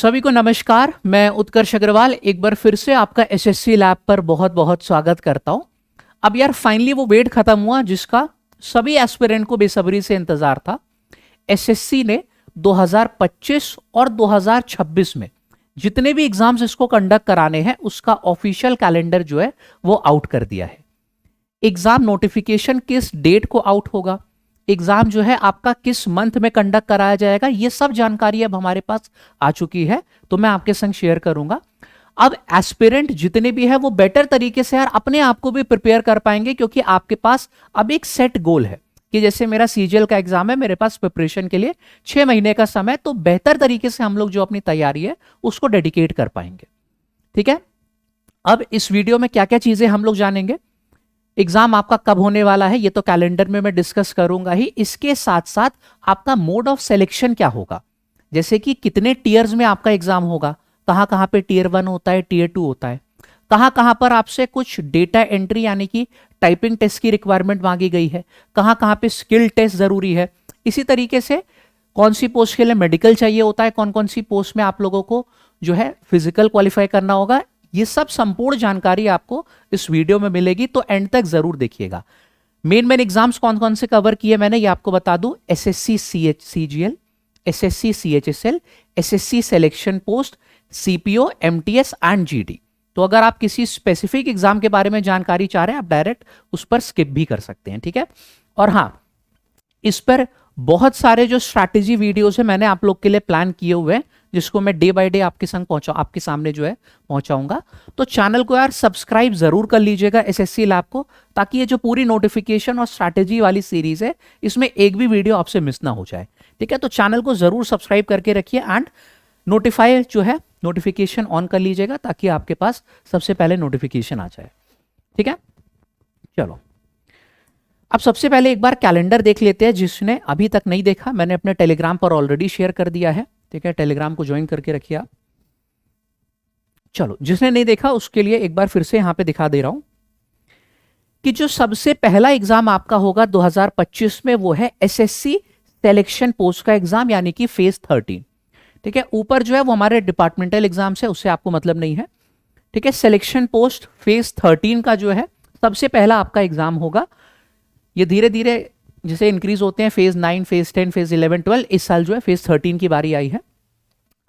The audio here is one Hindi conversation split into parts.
सभी को नमस्कार। मैं उत्कर्ष अग्रवाल एक बार फिर से आपका एसएससी लैब पर बहुत बहुत स्वागत करता हूं। अब यार फाइनली वो वेट खत्म हुआ जिसका सभी एस्पिरेंट को बेसब्री से इंतजार था। एसएससी ने 2025 और 2026 में जितने भी एग्जाम्स इसको कंडक्ट कराने हैं उसका ऑफिशियल कैलेंडर जो है वो आउट कर दिया है। एग्जाम नोटिफिकेशन किस डेट को आउट होगा, एग्जाम जो है आपका किस मंथ में कंडक्ट कराया जाएगा, ये सब जानकारी अब हमारे पास आ चुकी है, तो मैं आपके संग शेयर करूंगा। अब एस्पिरेंट जितने भी है वो बेटर तरीके से यार अपने आप को भी प्रिपेयर कर पाएंगे, क्योंकि आपके पास अब एक सेट गोल है कि जैसे मेरा सीजीएल का एग्जाम है, मेरे पास प्रिपरेशन के लिए 6 महीने का समय, तो बेहतर तरीके से हम लोग जो अपनी तैयारी है उसको डेडिकेट कर पाएंगे। ठीक है, अब इस वीडियो में क्या क्या चीजें हम लोग जानेंगे, एग्जाम आपका कब होने वाला है ये तो कैलेंडर में मैं डिस्कस करूंगा ही, इसके साथ साथ आपका मोड ऑफ सिलेक्शन क्या होगा, जैसे कि कितने टीयर्स में आपका एग्जाम होगा, कहां कहां पे टीयर 1 होता है, टीयर 2 होता है, कहां कहां पर आपसे कुछ डेटा एंट्री यानी कि टाइपिंग टेस्ट की रिक्वायरमेंट मांगी गई है, कहां कहां पे स्किल टेस्ट जरूरी है, इसी तरीके से कौन सी पोस्ट के लिए मेडिकल चाहिए होता है, कौन कौन सी पोस्ट में आप लोगों को जो है फिजिकल क्वालिफाई करना होगा, ये सब संपूर्ण जानकारी आपको इस वीडियो में मिलेगी, तो एंड तक जरूर देखिएगा। मेन एग्जाम्स कौन कौन से कवर किए मैंने ये आपको बता दूं, SSC CGL, SSC CHSL, SSC selection post, CPO, MTS and GD. तो अगर आप किसी स्पेसिफिक एग्जाम के बारे में जानकारी चाह रहे हैं आप डायरेक्ट उस पर स्किप भी कर सकते हैं। ठीक है, और हाँ, इस पर बहुत सारे जो स्ट्रैटेजी वीडियोस है मैंने आप लोग के लिए प्लान किए हुए हैं, जिसको मैं डे बाय डे आपके सामने जो है पहुंचाऊंगा। तो चैनल को यार सब्सक्राइब जरूर कर लीजिएगा एसएससी लैब को, ताकि ये जो पूरी नोटिफिकेशन और स्ट्रैटेजी वाली सीरीज है इसमें एक भी वीडियो आपसे मिस ना हो जाए। ठीक है, तो चैनल को जरूर सब्सक्राइब करके रखिए एंड नोटिफाई जो है नोटिफिकेशन ऑन कर लीजिएगा, ताकि आपके पास सबसे पहले नोटिफिकेशन आ जाए। ठीक है, चलो अब सबसे पहले एक बार कैलेंडर देख लेते हैं। जिसने अभी तक नहीं देखा, मैंने अपने टेलीग्राम पर ऑलरेडी शेयर कर दिया है। ठीक है, टेलीग्राम को ज्वाइन करके रखिए आप। चलो, जिसने नहीं देखा उसके लिए एक बार फिर से यहां पे दिखा दे रहा हूं कि जो सबसे पहला एग्जाम आपका होगा 2025 में वो है एसएससी सिलेक्शन पोस्ट का एग्जाम, यानी कि फेज 13। ठीक है, ऊपर जो है वो हमारे डिपार्टमेंटल एग्जाम्स है, उससे आपको मतलब नहीं है। ठीक है, सिलेक्शन पोस्ट फेज 13 का जो है सबसे पहला आपका एग्जाम होगा। ये धीरे धीरे जैसे इंक्रीज होते हैं, फेज 9, फेज 10, फेज 11, 12, इस साल जो है फेज 13 की बारी आई है।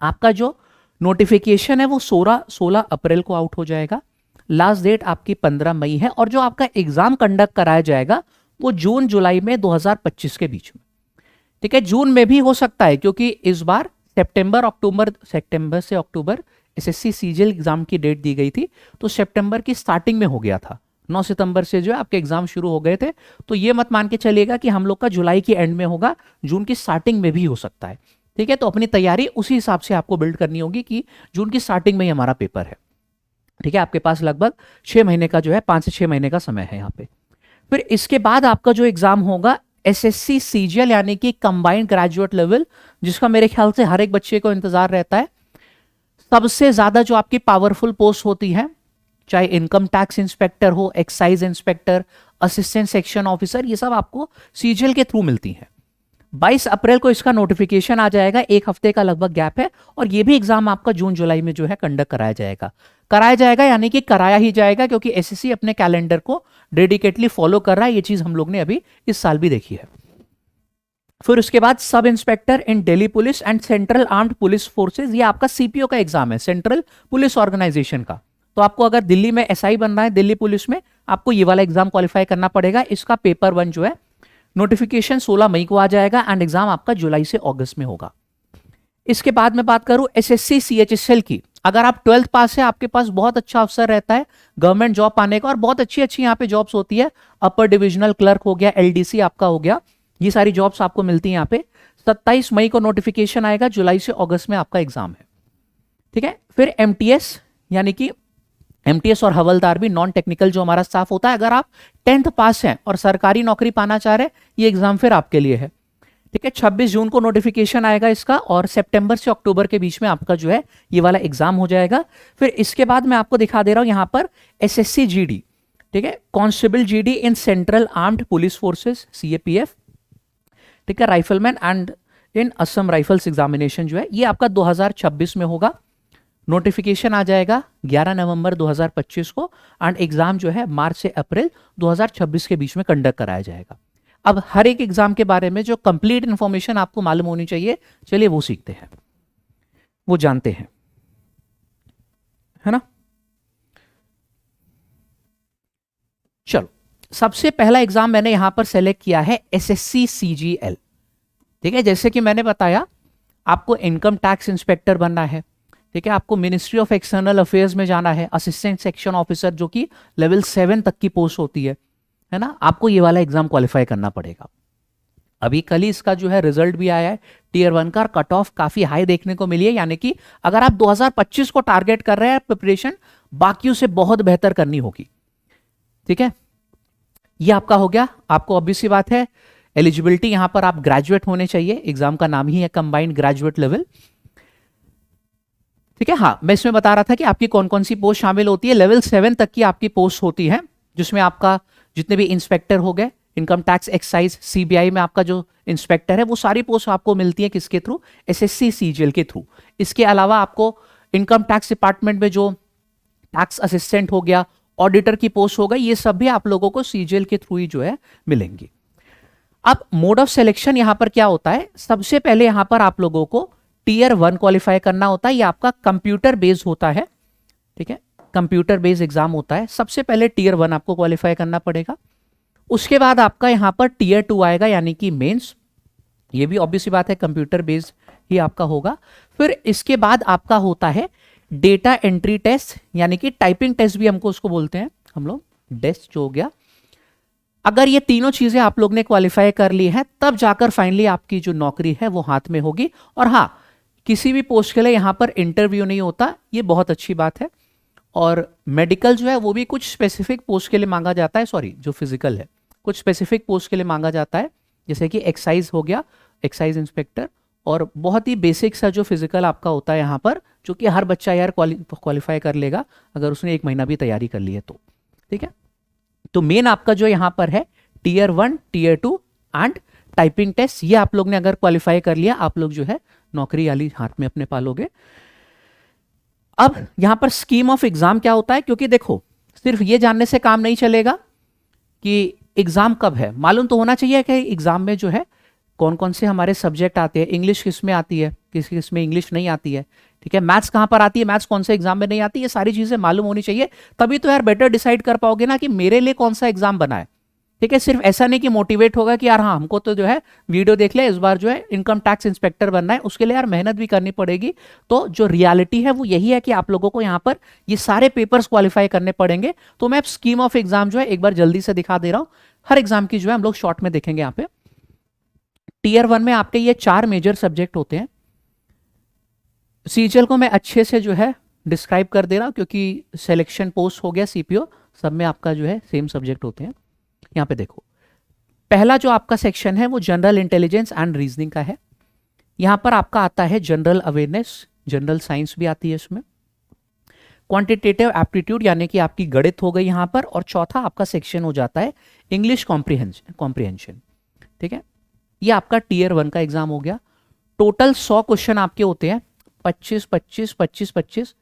आपका जो नोटिफिकेशन है वो 16 अप्रैल को आउट हो जाएगा। लास्ट डेट आपकी 15 मई है, और जो आपका एग्जाम कंडक्ट कराया जाएगा वो जून जुलाई में 2025 के बीच में। ठीक है, जून में भी हो सकता है, क्योंकि इस बार सितंबर से अक्टूबर एसएससी सीजीएल एग्जाम की डेट दी गई थी, तो सितंबर की स्टार्टिंग में हो गया था। 9 सितंबर से जो है आपके एग्जाम शुरू हो गए थे, तो ये मत मान के चलिएगा कि हम लोग का जुलाई की एंड में होगा, जून की स्टार्टिंग में भी हो सकता है। ठीक है, तो अपनी तैयारी उसी हिसाब से आपको बिल्ड करनी होगी कि जून की स्टार्टिंग में ही हमारा पेपर है। ठीक है, आपके पास लगभग 6 महीने का जो है 5 से 6 महीने का समय है यहाँ पे। फिर इसके बाद आपका जो एग्जाम होगा एसएससी सीजीएल, यानी कि कंबाइंड ग्रेजुएट लेवल, जिसका मेरे ख्याल से हर एक बच्चे को इंतजार रहता है। सबसे ज्यादा जो आपकी पावरफुल पोस्ट होती है, चाहे इनकम टैक्स इंस्पेक्टर हो, excise inspector, assistant section officer, ये सब आपको सीजीएल के थ्रू मिलती हैं। 22 अप्रैल को इसका नोटिफिकेशन आ जाएगा, एक हफ्ते का लगभग गैप है, और ये भी एग्जाम आपका जून जुलाई में जो है कंडक्ट कराया जाएगा यानी कि कराया ही जाएगा, क्योंकि एसएससी अपने कैलेंडर को डेडिकेटली फॉलो कर रहा है। ये चीज हम लोग ने अभी इस साल भी देखी है। फिर उसके बाद sub inspector in Delhi police and central armed police forces, ये आपका सीपीओ का एग्जाम है, सेंट्रल पुलिस ऑर्गेनाइजेशन का। तो आपको अगर दिल्ली में एसआई बनना है, दिल्ली पुलिस में, आपको ये वाला एग्जाम क्वालिफाई करना पड़ेगा। इसका पेपर 1 जो है नोटिफिकेशन 16 मई को आ जाएगा एंड एग्जाम आपका जुलाई से अगस्त में होगा। इसके बाद मैं बात करूं एसएससी सीएचएसएल की, अगर आप 12th पास है आपके पास बहुत अच्छा अवसर रहता है गवर्नमेंट जॉब पाने का, और बहुत अच्छी अच्छी यहाँ पे जॉब्स होती है। अपर डिविजनल क्लर्क हो गया, एलडीसी आपका हो गया, ये सारी जॉब्स आपको मिलती हैं यहाँ पे। 27 मई को नोटिफिकेशन आएगा, जुलाई से अगस्त में आपका एग्जाम है। ठीक है, फिर एमटीएस, यानी कि एमटीएस और हवलदार भी नॉन टेक्निकल जो हमारा स्टाफ होता है, अगर आप 10th पास हैं और सरकारी नौकरी पाना चाह रहे हैं, ये एग्जाम फिर आपके लिए है। ठीक है, 26 जून को नोटिफिकेशन आएगा इसका, और सितंबर से अक्टूबर के बीच में आपका जो है ये वाला एग्जाम हो जाएगा। फिर इसके बाद मैं आपको दिखा दे रहा हूं यहां पर एसएससी जीडी। ठीक है, constable GD in central armed police forces, CAPF. ठीक है, rifleman and in Assam rifles examination जो है ये आपका 2026 में होगा। नोटिफिकेशन आ जाएगा 11 नवंबर 2025 को एंड एग्जाम जो है मार्च से अप्रैल 2026 के बीच में कंडक्ट कराया जाएगा। अब हर एक एग्जाम के बारे में जो कंप्लीट इंफॉर्मेशन आपको मालूम होनी चाहिए, चलिए वो सीखते हैं, वो जानते हैं, है ना। चलो, सबसे पहला एग्जाम मैंने यहां पर सेलेक्ट किया है एसएससी सीजीएल। ठीक है, जैसे कि मैंने बताया आपको इनकम टैक्स इंस्पेक्टर बनना है। ठीक है, आपको मिनिस्ट्री ऑफ एक्सटर्नल अफेयर्स में जाना है, असिस्टेंट सेक्शन ऑफिसर जो कि लेवल 7 तक की पोस्ट होती है ना। आपको ये वाला एग्जाम क्वालिफाई करना पड़ेगा। अभी कल ही इसका जो है रिजल्ट भी आया है, टीयर 1 का कट ऑफ काफी हाई देखने को मिली है, यानी कि अगर आप 2025 को टारगेट कर रहे हैं प्रिपरेशन, बाकियों से बहुत बेहतर करनी होगी। ठीक है, ये आपका हो गया। आपको ऑब्वियस सी बात है एलिजिबिलिटी यहां पर आप ग्रेजुएट होने चाहिए, एग्जाम का नाम ही है कंबाइंड ग्रेजुएट लेवल। ठीक है, हाँ मैं इसमें बता रहा था कि आपकी कौन कौन सी पोस्ट शामिल होती है। लेवल 7 तक की आपकी पोस्ट होती है, जिसमें आपका जितने भी इंस्पेक्टर हो गए, इनकम टैक्स एक्साइज सीबीआई में आपका जो इंस्पेक्टर है, वो सारी पोस्ट आपको मिलती है किसके थ्रू, एसएससी सीजीएल के थ्रू। इसके अलावा आपको इनकम टैक्स डिपार्टमेंट में जो टैक्स असिस्टेंट हो गया, ऑडिटर की पोस्ट हो गई, ये सब भी आप लोगों को सीजीएल के थ्रू ही जो है मिलेंगी। अब मोड ऑफ सिलेक्शन यहां पर क्या होता है, सबसे पहले यहां पर आप लोगों को टीयर 1 क्वालिफाई करना होता है। ये आपका कंप्यूटर बेस्ड होता है। ठीक है, कंप्यूटर बेस्ड एग्जाम होता है। सबसे पहले टीयर 1 आपको क्वालिफाई करना पड़ेगा। उसके बाद आपका यहां पर टीयर 2 आएगा, यानी कि मेंस। ये भी ऑब्वियस बात है कंप्यूटर बेस्ड ही आपका होगा। फिर इसके बाद आपका होता है डेटा एंट्री टेस्ट, यानी कि टाइपिंग टेस्ट भी हमको उसको बोलते हैं हम लोग, डेस्ट जो हो गया। अगर ये तीनों चीजें आप लोग ने क्वालिफाई कर ली है, तब जाकर फाइनली आपकी जो नौकरी है वो हाथ में होगी। और हाँ, किसी भी पोस्ट के लिए यहां पर इंटरव्यू नहीं होता, ये बहुत अच्छी बात है। और मेडिकल जो है वो भी कुछ स्पेसिफिक पोस्ट के लिए मांगा जाता है, सॉरी जो फिजिकल है कुछ स्पेसिफिक पोस्ट के लिए मांगा जाता है, जैसे कि एक्साइज हो गया, एक्साइज इंस्पेक्टर, और बहुत ही बेसिक सा जो फिजिकल आपका होता है यहाँ पर, जो कि हर बच्चा यार क्वालिफाई कर लेगा अगर उसने 1 महीना भी तैयारी कर ली है तो। ठीक है, तो मेन आपका जो यहाँ पर है tier 1, tier 2 and typing test, ये आप लोग ने अगर क्वालिफाई कर लिया, आप लोग जो है नौकरी वाली हाथ में अपने पालोगे। अब यहां पर स्कीम ऑफ एग्जाम क्या होता है, क्योंकि देखो सिर्फ ये जानने से काम नहीं चलेगा कि एग्जाम कब है, मालूम तो होना चाहिए कि एग्जाम में जो है कौन कौन से हमारे सब्जेक्ट आते हैं, इंग्लिश किस में आती है, किस में इंग्लिश नहीं आती है। ठीक है, मैथ्स कहां पर आती है, मैथ्स कौन से एग्जाम में नहीं आती, ये सारी चीजें मालूम होनी चाहिए, तभी तो यार बेटर डिसाइड कर पाओगे ना कि मेरे लिए कौन सा एग्जाम बना है। ठीक है, सिर्फ ऐसा नहीं कि मोटिवेट होगा कि यार हाँ हमको तो जो है वीडियो देख ले, इस बार जो है इनकम टैक्स इंस्पेक्टर बनना है, उसके लिए यार मेहनत भी करनी पड़ेगी। तो जो रियलिटी है वो यही है कि आप लोगों को यहाँ पर ये सारे पेपर्स क्वालिफाई करने पड़ेंगे। तो मैं स्कीम ऑफ एग्जाम जो है एक बार जल्दी से दिखा दे रहा हूँ, हर एग्जाम की जो है हम लोग शॉर्ट में देखेंगे। यहाँ पे टीयर 1 में आपके ये 4 मेजर सब्जेक्ट होते हैं। सीजीएल को मैं अच्छे से जो है डिस्क्राइब कर दे रहा हूं, क्योंकि सिलेक्शन पोस्ट हो गया, सीपीओ, सब में आपका जो है सेम सब्जेक्ट होते हैं। यहां पे देखो, पहला जो आपका सेक्शन है वो जनरल इंटेलिजेंस एंड रीजनिंग का है। यहां पर आपका आता है जनरल अवेयरनेस, जनरल साइंस भी आती है इसमें, क्वांटिटेटिव एप्टीट्यूड यानी कि आपकी गणित हो गई यहां पर, और चौथा आपका सेक्शन हो जाता है इंग्लिश कॉम्प्रिहेंशन। ठीक है, ये आपका टीयर 1 का एग्जाम हो गया। टोटल 100 क्वेश्चन आपके होते हैं, 25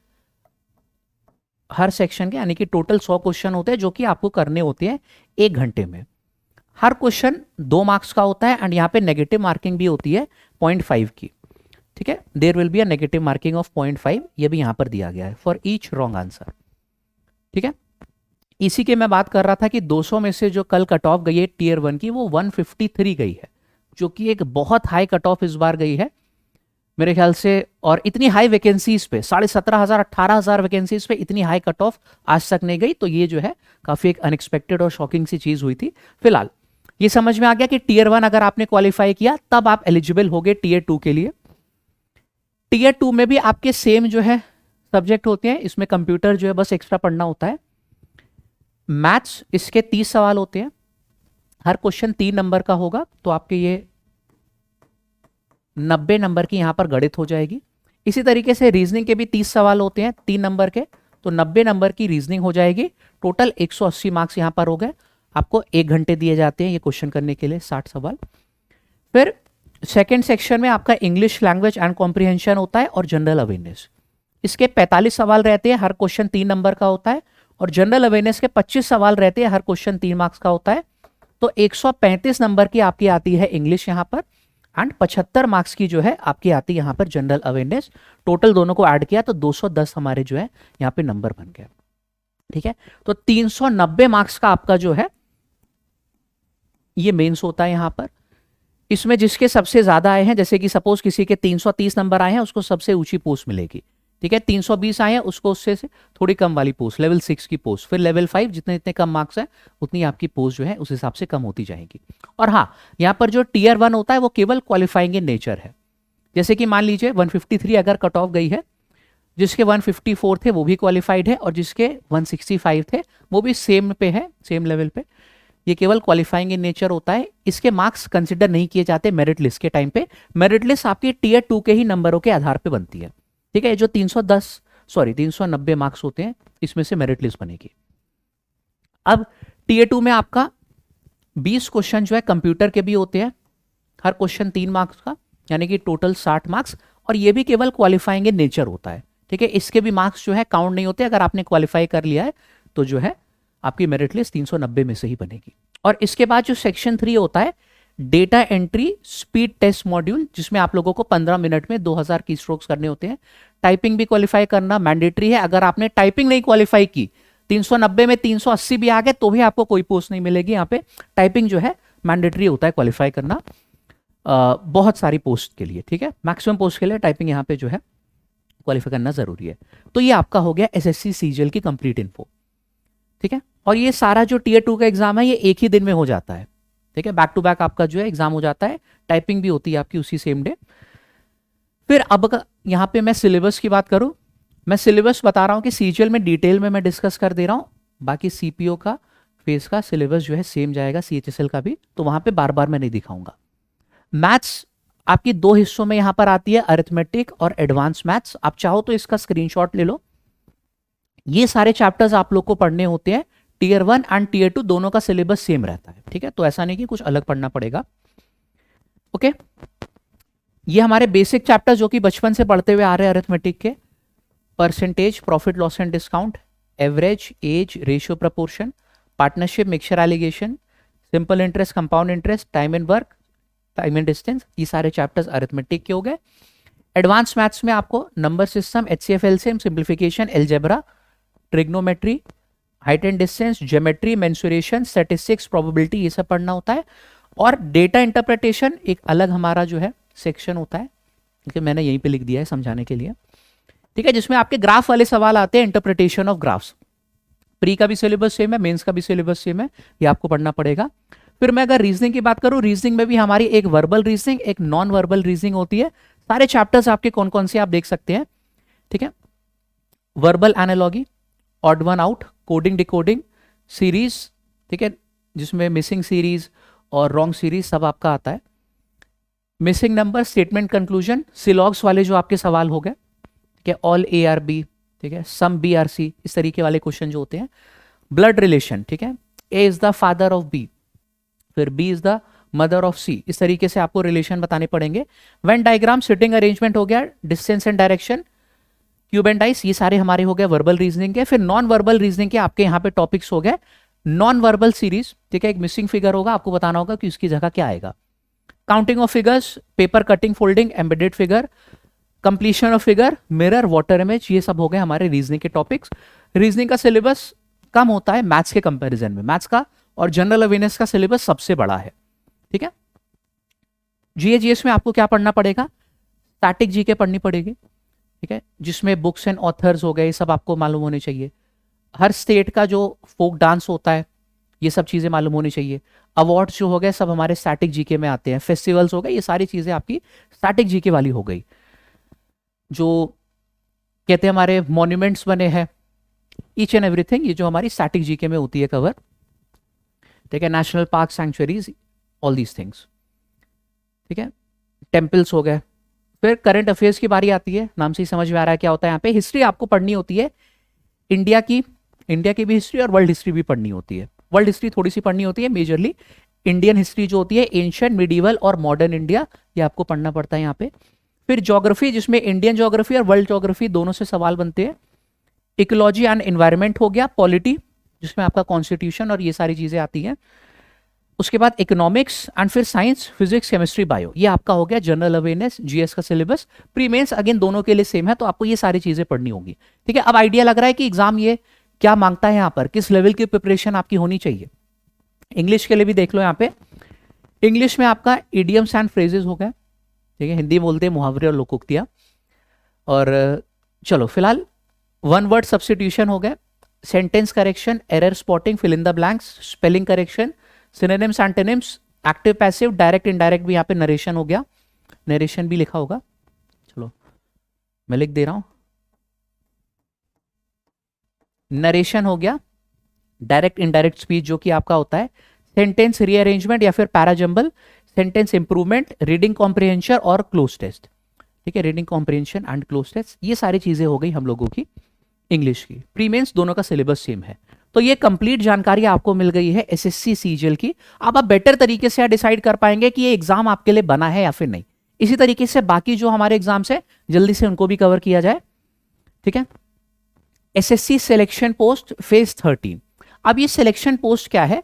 हर सेक्शन के, यानी कि टोटल 100 क्वेश्चन होते हैं जो कि आपको करने होते हैं 1 घंटे में। हर क्वेश्चन 2 मार्क्स का होता है एंड यहाँ पे नेगेटिव मार्किंग भी होती है 0.5 की। ठीक है, there will be a negative marking of 0.5, ये भी यहाँ पर दिया गया है फॉर ईच रॉन्ग आंसर। ठीक है, इसी के मैं बात कर रहा था कि 200 में से जो कल कट ऑफ गई है टीयर 1 की, वो 153 गई है, जो कि एक बहुत हाई कट ऑफ इस बार गई है मेरे ख्याल से। और इतनी हाई वैकेंसीज पे 17,500 18,000 वैकेंसीज पे इतनी हाई कट ऑफ आज तक नहीं गई, तो ये जो है काफी एक अनएक्सपेक्टेड और शॉकिंग सी चीज हुई थी। फिलहाल ये समझ में आ गया कि टीयर 1 अगर आपने क्वालिफाई किया तब आप एलिजिबल हो गए टीयर 2 के लिए। टीयर 2 में भी आपके सेम जो है सब्जेक्ट होते हैं, इसमें कंप्यूटर जो है बस एक्स्ट्रा पढ़ना होता है। मैथ्स, इसके 30 सवाल होते हैं, हर क्वेश्चन 3 नंबर का होगा, तो आपके ये 90 नंबर की यहां पर गणित हो जाएगी। इसी तरीके से रीजनिंग के भी 30 सवाल होते हैं 3 नंबर के, तो 90 नंबर की रीजनिंग हो जाएगी। टोटल 180 मार्क्स यहां पर हो गए। आपको 1 घंटे दिए जाते हैं ये क्वेश्चन करने के लिए, 60 सवाल। फिर सेकेंड सेक्शन में आपका इंग्लिश लैंग्वेज एंड कॉम्प्रिहेंशन होता है और जनरल अवेयरनेस। इसके 45 सवाल रहते हैं, हर क्वेश्चन 3 नंबर का होता है, और जनरल अवेयरनेस के 25 सवाल रहते हैं, हर क्वेश्चन 3 मार्क्स का होता है। तो 135 नंबर की आपकी आती है इंग्लिश यहाँ पर, एंड 75 मार्क्स की जो है आपकी आती है यहाँ पर जनरल अवेयरनेस। टोटल दोनों को ऐड किया तो 210 हमारे जो है यहाँ पे नंबर बन गए। ठीक है, तो 390 मार्क्स का आपका जो है ये मेंस होता है यहाँ पर। इसमें जिसके सबसे ज्यादा आए हैं, जैसे कि सपोज किसी के 330 नंबर आए हैं, उसको सबसे ऊंची पोस्ट मिलेगी। ठीक है, 320 आए हैं, उसको उससे से थोड़ी कम वाली पोस्ट, लेवल 6 की पोस्ट। फिर लेवल 5 जितने जितने कम मार्क्स हैं उतनी आपकी पोस्ट जो है उस हिसाब से कम होती जाएगी। और हाँ, यहाँ पर जो टियर 1 होता है वो केवल क्वालिफाइंग इन नेचर है। जैसे कि मान लीजिए 153 अगर कट ऑफ गई है, जिसके 154 थे वो भी क्वालिफाइड है, और जिसके 165 थे वो भी सेम पे है, सेम लेवल पे। ये केवल क्वालिफाइंग इन नेचर होता है, इसके मार्क्स कंसिडर नहीं किए जाते मेरिट लिस्ट के टाइम पे। मेरिट लिस्ट आपकी टियर 2 के ही नंबरों के आधार पे बनती है। ठीक है, जो 390 मार्क्स होते हैं इसमें से मेरिट लिस्ट बनेगी। अब टियर 2 में आपका 20 क्वेश्चन जो है कंप्यूटर के भी होते हैं, हर क्वेश्चन 3 मार्क्स का, यानी कि टोटल 60 मार्क्स, और ये भी केवल क्वालिफाइंग इन नेचर होता है। ठीक है, इसके भी मार्क्स जो है काउंट नहीं होते। अगर आपने क्वालिफाई कर लिया है तो जो है आपकी मेरिट लिस्ट 390 में से ही बनेगी। और इसके बाद जो सेक्शन 3 होता है, data entry speed test module, जिसमें आप लोगों को 15 मिनट में 2000 की स्ट्रोक्स करने होते हैं। टाइपिंग भी क्वालिफाई करना मैंडेटरी है। अगर आपने टाइपिंग नहीं क्वालिफाई की, 390 में 380 भी आ गए तो भी आपको कोई पोस्ट नहीं मिलेगी। यहाँ पे टाइपिंग जो है मैंडेटरी होता है क्वालिफाई करना, बहुत सारी पोस्ट के लिए। ठीक है, मैक्सिमम पोस्ट के लिए टाइपिंग यहाँ पे जो है क्वालिफाई करना जरूरी है। तो ये आपका हो गया एसएससी सीजीएल की कंप्लीट इन्फो। ठीक है, और ये सारा जो टियर 2 का एग्जाम है ये एक ही दिन में हो जाता है। ठीक है, बैक टू बैक आपका जो है एग्जाम हो जाता है, टाइपिंग भी होती है आपकी उसी सेम डे। फिर अब यहाँ पे मैं सिलेबस की बात करूं, मैं सिलेबस बता रहा हूं कि सीजीएल में डिटेल में मैं डिस्कस कर दे रहा हूं। बाकी सीपीओ का फेस का सिलेबस जो है सेम जाएगा, सीएचएसएल का भी, तो वहां पे बार बार मैं नहीं दिखाऊंगा। मैथ्स आपकी 2 हिस्सों में यहां पर आती है, अरिथमेटिक और एडवांस मैथ्स। आप चाहो तो इसका स्क्रीनशॉट ले लो। ये सारे चैप्टर्स आप लोग को पढ़ने होते हैं। टियर 1 एंड टियर 2 दोनों का सिलेबस सेम रहता है। ठीक है, तो ऐसा नहीं कि कुछ अलग पढ़ना पड़ेगा। ओके, ये हमारे बेसिक चैप्टर जो कि बचपन से पढ़ते हुए आ रहे हैं अरिथमेटिक के, percentage, profit loss and discount, average, age, ratio proportion, partnership, mixture alligation, simple interest, compound interest, time and work, time and distance, ये सारे चैप्टर्स अरिथमेटिक के हो गए। एडवांस मैथ्स में आपको number system, HCF, LCM, simplification, algebra, trigonometry, height and distance, geometry, mensuration, statistics, probability, ये सब पढ़ना होता है। और डेटा इंटरप्रिटेशन एक अलग हमारा जो है सेक्शन होता है, क्योंकि मैंने यहीं पे लिख दिया है समझाने के लिए। ठीक है, जिसमें आपके ग्राफ वाले सवाल आते हैं, इंटरप्रिटेशन ऑफ ग्राफ्स। प्री का भी सिलेबस सेम है, मेंस का भी सिलेबस सेम है, ये आपको पढ़ना पड़ेगा। फिर मैं अगर रीजनिंग की बात करूं, रीजनिंग में भी हमारी एक वर्बल रीजनिंग, एक नॉन वर्बल रीजनिंग होती है। सारे चैप्टर्स आपके कौन कौन से आप देख सकते हैं। ठीक है, verbal analogy, odd one out, coding decoding, series, ठीक है, जिसमें मिसिंग सीरीज और रॉन्ग सीरीज सब आपका आता है। मिसिंग नंबर, स्टेटमेंट कंक्लूजन, सिलॉग्स वाले जो आपके सवाल हो गए। ठीक है, ऑल ए आर बी, ठीक है, सम बी आर सी, इस तरीके वाले क्वेश्चन जो होते हैं। ब्लड रिलेशन, ठीक है, A is the father of B, फिर B is the mother of C, इस तरीके से आपको रिलेशन बताने पड़ेंगे। वेन डायग्राम, सिटिंग अरेंजमेंट हो गया, distance and direction, cube and dice, ये सारे हमारे हो गए वर्बल रीजनिंग के। फिर नॉन वर्बल रीजनिंग के आपके यहाँ पे टॉपिक्स हो गए। नॉन वर्बल सीरीज, ठीक है, एक मिसिंग फिगर होगा, आपको बताना होगा कि उसकी जगह क्या आएगा। Counting of figures, paper cutting, folding, embedded figure, completion of figure, mirror, water image, ये सब हो गए हमारे रीजनिंग के टॉपिक्स। रीजनिंग का सिलेबस कम होता है मैथ्स के कंपैरिजन में, मैथ्स का और जनरल अवेयरनेस का सिलेबस सबसे बड़ा है। ठीक है, जीएस में आपको क्या पढ़ना पड़ेगा, स्टैटिक जीके पढ़नी पड़ेगी। ठीक है, जिसमें बुक्स एंड ऑथर्स हो गए, सब आपको मालूम होने चाहिए। हर स्टेट का जो फोक डांस होता है, ये सब चीजें मालूम होनी चाहिए। अवार्ड्स जो हो गए सब हमारे स्टैटिक जीके में आते हैं। फेस्टिवल्स हो गए, ये सारी चीजें आपकी स्टैटिक जीके वाली हो गई। जो कहते हैं हमारे मॉन्यूमेंट्स बने हैं, ईच एंड एवरीथिंग, ये जो हमारी स्टैटिक जीके में होती है कवर। ठीक है, national park, sanctuaries, all these things. ठीक है, टेम्पल्स हो गए। फिर करंट अफेयर्स की बारी आती है, नाम से ही समझ में आ रहा है क्या होता है यहाँ पे। हिस्ट्री आपको पढ़नी होती है, इंडिया की भी हिस्ट्री और वर्ल्ड हिस्ट्री भी पढ़नी होती है। वर्ल्ड हिस्ट्री थोड़ी सी पढ़नी होती है मेजरली, इंडियन हिस्ट्री जो होती है, एंशियंट, मिडीवल और मॉडर्न इंडिया, ये आपको पढ़ना पड़ता है यहाँ पे। फिर ज्योग्राफी, जिसमें इंडियन ज्योग्राफी और वर्ल्ड ज्योग्राफी दोनों से सवाल बनते हैं। इकोलॉजी एंड एनवायरनमेंट हो गया। पॉलिटी, जिसमें आपका कॉन्स्टिट्यूशन और ये सारी चीजें आती हैं। उसके बाद इकोनॉमिक्स एंड फिर साइंस, फिजिक्स, केमिस्ट्री, बायो, ये आपका हो गया जनरल अवेयरनेस, जीएस का सिलेबस। प्री मेंस अगेन दोनों के लिए सेम है, तो आपको ये सारी चीजें पढ़नी होगी। ठीक है, अब आइडिया लग रहा है कि एग्जाम ये क्या मांगता है, यहाँ पर किस लेवल की प्रिपरेशन आपकी होनी चाहिए। इंग्लिश के लिए भी देख लो यहाँ पे। इंग्लिश में आपका इडियम्स एंड फ्रेजेस हो गए, ठीक है, हिंदी बोलते हैं मुहावरे और लोकोक्तियां। और चलो फिलहाल वन वर्ड सब्स्टिट्यूशन हो गए, sentence correction, error spotting, fill in the blanks, spelling correction, synonyms, antonyms, active passive, direct indirect भी यहाँ पे नरेशन हो गया, नरेशन भी लिखा होगा, चलो मैं लिख दे रहा हूं, नरेशन हो गया, डायरेक्ट इनडायरेक्ट स्पीच जो कि आपका होता है, सेंटेंस रीअरेंजमेंट या फिर parajumble, sentence improvement, reading comprehension और क्लोज टेस्ट। ठीक है, reading comprehension and cloze test, ये सारी चीजें हो गई हम लोगों की इंग्लिश की। प्री मेंस दोनों का सिलेबस सेम है। तो ये कंप्लीट जानकारी आपको मिल गई है एसएससी सीजीएल की। अब आप बेटर तरीके से डिसाइड कर पाएंगे कि ये एग्जाम आपके लिए बना है या फिर नहीं। इसी तरीके से बाकी जो हमारे एग्जाम्स है जल्दी से उनको भी कवर किया जाए। ठीक है, एसएससी सिलेक्शन पोस्ट फेज 13। अब ये सिलेक्शन पोस्ट क्या है,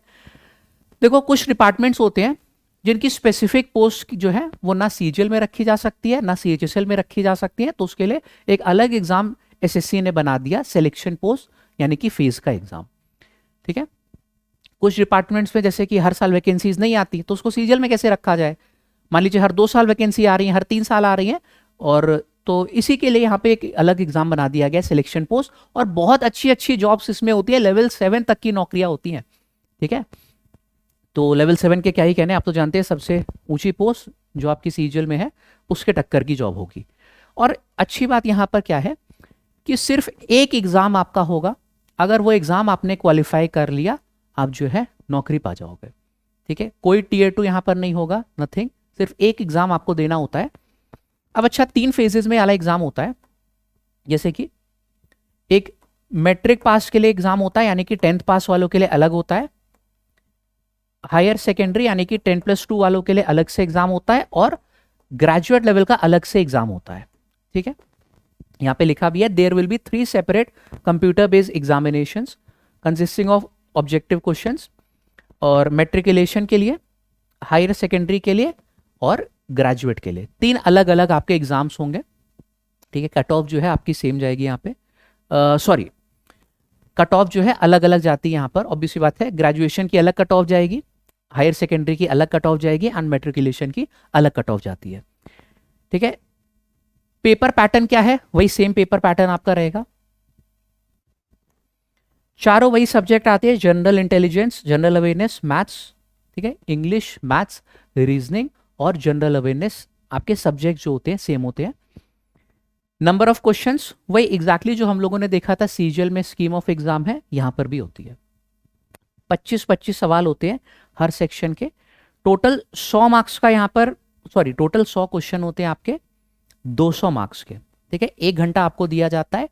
देखो कुछ डिपार्टमेंट्स होते हैं जिनकी स्पेसिफिक पोस्ट जो है वो ना सीजीएल में रखी जा सकती है ना सीएचएसएल में रखी जा सकती है, तो उसके लिए एक अलग एग्जाम एसएससी ने बना दिया, सिलेक्शन पोस्ट यानी कि फेज का एग्जाम। ठीक है, कुछ डिपार्टमेंट्स में जैसे कि हर साल वैकेंसीज नहीं आती, तो उसको सीजीएल में कैसे रखा जाए। मान लीजिए हर 2 साल वैकेंसी आ रही है, हर 3 साल आ रही है, और तो इसी के लिए यहाँ पे एक अलग एग्जाम बना दिया गया सिलेक्शन पोस्ट। और बहुत अच्छी अच्छी जॉब्स इसमें होती है, लेवल 7 तक की नौकरियां होती हैं। ठीक है, तो लेवल 7 के क्या ही कहने, आप तो जानते हैं सबसे ऊंची पोस्ट जो आपकी सीजीएल में है उसके टक्कर की जॉब होगी। और अच्छी बात यहाँ पर क्या है कि सिर्फ एक एग्जाम आपका होगा, अगर वो एग्जाम आपने क्वालिफाई कर लिया आप जो है नौकरी पा जाओगे। ठीक है, कोई टीयर 2 यहां पर नहीं होगा, नथिंग, सिर्फ एक एग्जाम आपको देना होता है। अब अच्छा 3 फेजेस में वाला एग्जाम होता है, जैसे कि एक मैट्रिक पास के लिए एग्जाम होता है, यानी कि 10th पास वालों के लिए अलग होता है। हायर सेकेंडरी यानी कि 10+2 वालों के लिए अलग से एग्जाम होता है, और ग्रेजुएट लेवल का अलग से एग्जाम होता है। ठीक है, यहां पे लिखा भी है there will be 3 separate computer based examinations consisting of objective questions, और मैट्रिकुलेशन के लिए, हायर सेकेंडरी के लिए और ग्रेजुएट के लिए 3 अलग अलग आपके एग्जाम्स होंगे। ठीक है, कट ऑफ जो है आपकी सेम जाएगी यहाँ पे, सॉरी कट ऑफ जो है अलग अलग जाती है यहाँ पर, ऑब्वियसली बात है। ग्रेजुएशन की अलग कट ऑफ जाएगी, हायर सेकेंडरी की अलग कट ऑफ जाएगी, एंड मैट्रिकुलेशन की अलग कट ऑफ जाती है। ठीक है, पेपर पैटर्न क्या है, वही सेम पेपर पैटर्न आपका रहेगा। चारों वही सब्जेक्ट आते हैं, general intelligence, general awareness, maths. ठीक है, इंग्लिश, मैथ्स, रीजनिंग और जनरल अवेयरनेस, आपके सब्जेक्ट जो होते हैं सेम होते हैं। नंबर ऑफ क्वेश्चंस वही एग्जैक्टली जो हम लोगों ने देखा था सीजीएल में स्कीम ऑफ एग्जाम है, यहां पर भी होती है। 25-25 सवाल होते हैं हर सेक्शन के। टोटल 100 मार्क्स का यहाँ पर, सॉरी टोटल 100 क्वेश्चन होते हैं आपके 200 मार्क्स के। ठीक है, 1 घंटा आपको दिया जाता है।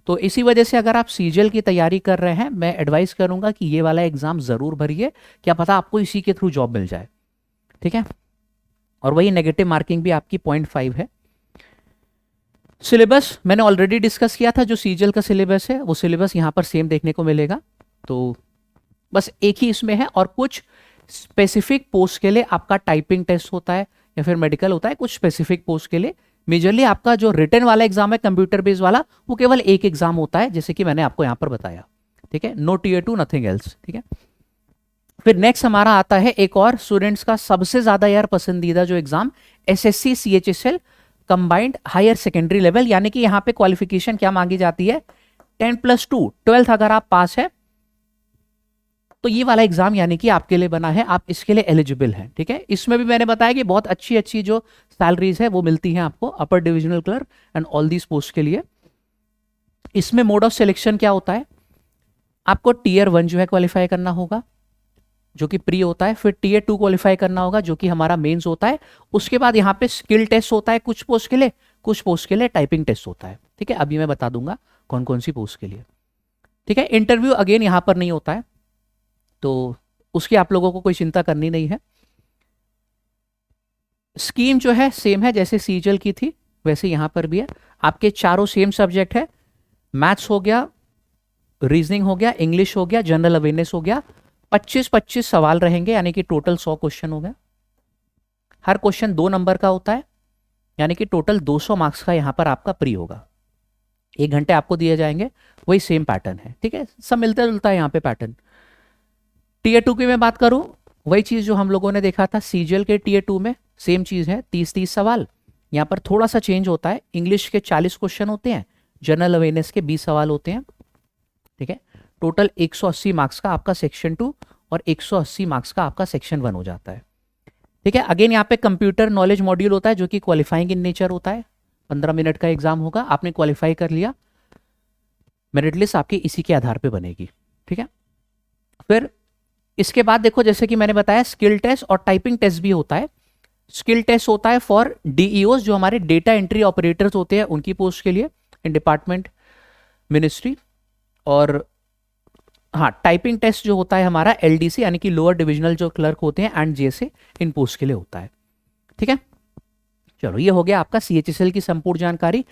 तो इसी वजह से अगर आप सीजीएल की तैयारी कर रहे हैं, मैं एडवाइस करूंगा कि ये वाला एग्जाम जरूर भरिए, क्या पता आपको इसी के थ्रू जॉब मिल जाए। ठीक है, और वही नेगेटिव मार्किंग भी आपकी 0.5 है। सिलेबस मैंने ऑलरेडी डिस्कस किया था, जो सीजीएल का सिलेबस है वो सिलेबस यहां पर सेम देखने को मिलेगा। तो बस एक ही इसमें है, और कुछ स्पेसिफिक पोस्ट के लिए आपका टाइपिंग टेस्ट होता है या फिर मेडिकल होता है, कुछ स्पेसिफिक पोस्ट के लिए। मेजरली आपका जो रिटन वाला एग्जाम है कंप्यूटर बेस्ड वाला, वो केवल एक एग्जाम होता है, जैसे कि मैंने आपको यहां पर बताया। ठीक है, नो टीयर 2, नथिंग एल्स। ठीक है, फिर नेक्स्ट हमारा आता है एक और स्टूडेंट्स का सबसे ज्यादा यार पसंदीदा जो exam, SSC CHSL combined higher secondary level, यानी कि यहां पे क्वालिफिकेशन क्या मांगी जाती है, 10+2, 12th अगर आप पास है तो ये वाला एग्जाम यानी कि आपके लिए बना है, आप इसके लिए एलिजिबल हैं। ठीक है, इसमें भी मैंने बताया कि बहुत अच्छी अच्छी जो सैलरीज है वो मिलती हैं आपको, upper divisional clerk and all these post के लिए। इसमें मोड ऑफ सिलेक्शन क्या होता है, आपको टीयर 1 जो है क्वालिफाई करना होगा, जो कि प्री होता है, फिर टीयर 2 क्वालिफाई करना होगा जो कि हमारा मेंस होता है। उसके बाद यहाँ पे स्किल टेस्ट होता है कुछ पोस्ट के लिए, कुछ पोस्ट के लिए टाइपिंग टेस्ट होता है। ठीक है, अभी मैं बता दूंगा कौन कौन सी पोस्ट के लिए। ठीक है, इंटरव्यू अगेन यहाँ पर नहीं होता है, तो उसकी आप लोगों को कोई चिंता करनी नहीं है। स्कीम जो है सेम है, जैसे सीजल की थी वैसे यहां पर भी है। आपके चारों सेम सब्जेक्ट है, मैथ्स हो गया, रीजनिंग हो गया, इंग्लिश हो गया, जनरल अवेयरनेस हो गया। 25-25 सवाल रहेंगे, यानी कि टोटल 100 क्वेश्चन हो गया। हर क्वेश्चन 2 नंबर का होता है, यानी कि टोटल 200 मार्क्स का यहां पर आपका प्री होगा। 1 घंटे आपको दिए जाएंगे, वही सेम पैटर्न है, ठीक है, सब मिलता जुलता है यहाँ पे पैटर्न। टीयर 2 की मैं बात करूं, वही चीज जो हम लोगों ने देखा था सीजीएल के टीयर 2 में, सेम चीज है, 30-30 सवाल। यहाँ पर थोड़ा सा चेंज होता है, इंग्लिश के 40 क्वेश्चन होते हैं, जनरल अवेयरनेस के 20 सवाल होते हैं, ठीक है। टोटल 180 मार्क्स का आपका सेक्शन 2 और 180 मार्क्स का आपका सेक्शन 1 हो जाता है, ठीक है। अगेन यहाँ पे कंप्यूटर नॉलेज मॉड्यूल होता है जो कि क्वालिफाइंग इन नेचर होता है। 15 मिनट का एग्जाम होगा, आपने क्वालिफाई कर लिया, मेरिट लिस्ट आपकी इसी के आधार पे बनेगी, ठीक है। फिर इसके बाद देखो, जैसे कि मैंने बताया स्किल टेस्ट और टाइपिंग टेस्ट भी होता है। स्किल टेस्ट होता है फॉर डीईओस, जो हमारे डेटा एंट्री ऑपरेटर्स होते हैं उनकी पोस्ट के लिए इन डिपार्टमेंट मिनिस्ट्री। और हाँ, टाइपिंग टेस्ट जो होता है हमारा एलडीसी, यानी कि लोअर डिविजनल जो क्लर्क होते हैं एंड जेसे, इन पोस्ट के लिए होता है, ठीक है। चलो, ये हो गया आपका सीएचएसएल की संपूर्ण जानकारी।